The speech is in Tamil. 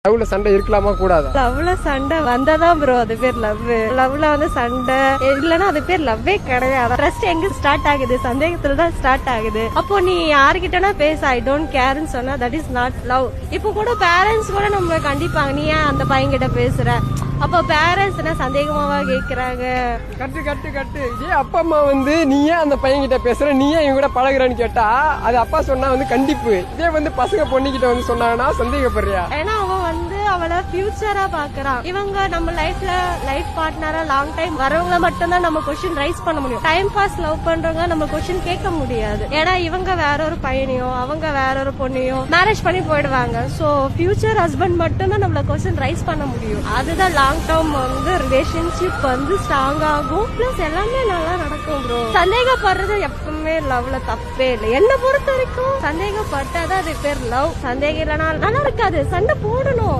லவ்ல சண்டை இருக்கலாமா கூடாதா? லவ்ல சண்டை வந்தாதான் ப்ரோ அது பேர் லவ். லவ்ல வந்து சண்டை இல்லன்னா அது பேர் லவ்வே கிடையாது. ட்ரஸ்ட் எங்க ஸ்டார்ட் ஆகுது? சந்தேகத்துல தான் ஸ்டார்ட் ஆகுது. அப்போ நீ யாருகிட்டனா பேச ஐ டோன்ட் கேர்னு சொன்னா தட் இஸ் நாட் லவ். இப்போ கூட பேரண்ட்ஸ் கூட நம்மள கண்டிப்பாங்க, நீ ஏன் அந்த பையன் கிட்ட பேசுற? அப்போ பேரண்ட்ஸ் என்ன சந்தேகமாவா கேக்குறாங்க? கட்டு கட்டு கட்டு. இதே அப்பா அம்மா வந்து நீ ஏன் அந்த பையன் கிட்ட பேசுற, நீ ஏன் இவங்க கூட பழகுறன்னு கேட்டா அது அப்பா சொன்னா வந்து கண்டிப்பு. இதே வந்து பசங்க பொண்ணுகிட்ட வந்து சொன்னாங்கன்னா சந்தேகப்படுறியா? ஏன்னா அவன் வந்து அவளை ஃபியூச்சரா பாக்குறான். இவங்க நம்ம லைஃப்ல லைஃப் பார்ட்னரா லாங் டைம் வரவங்க மட்டும் தான் நம்ம கொஸ்டின் ரைஸ் பண்ண முடியும். டைம் பாஸ் லவ் பண்றவங்க நம்ம கொஸ்டின் கேட்க முடியாது. ஏன்னா இவங்க வேற ஒரு பையனையோ அவங்க வேற ஒரு பொண்ணையோ மேரேஜ் பண்ணி போயிடுவாங்க. சோ ஃபியூச்சர் ஹஸ்பண்ட் மட்டும் தான் நம்மள கொஸ்டின் ரைஸ் பண்ண முடியும். அதுதான் லாங் டேர்ம் வந்து ரிலேஷன்ஷிப் வந்து ஸ்ட்ராங் ஆகும். பிளஸ் எல்லாமே நல்லா நடக்கும் ப்ரோ. சந்தேகப்படுறது எப்பவுமே லவ்ல தப்பே இல்லை. என்ன பொறுத்த வரைக்கும் சந்தேகப்பட்டாதான் அது பேர் லவ். சந்தேகம் இல்லைனா நல்லா இருக்காது. சண்டை போடணும்.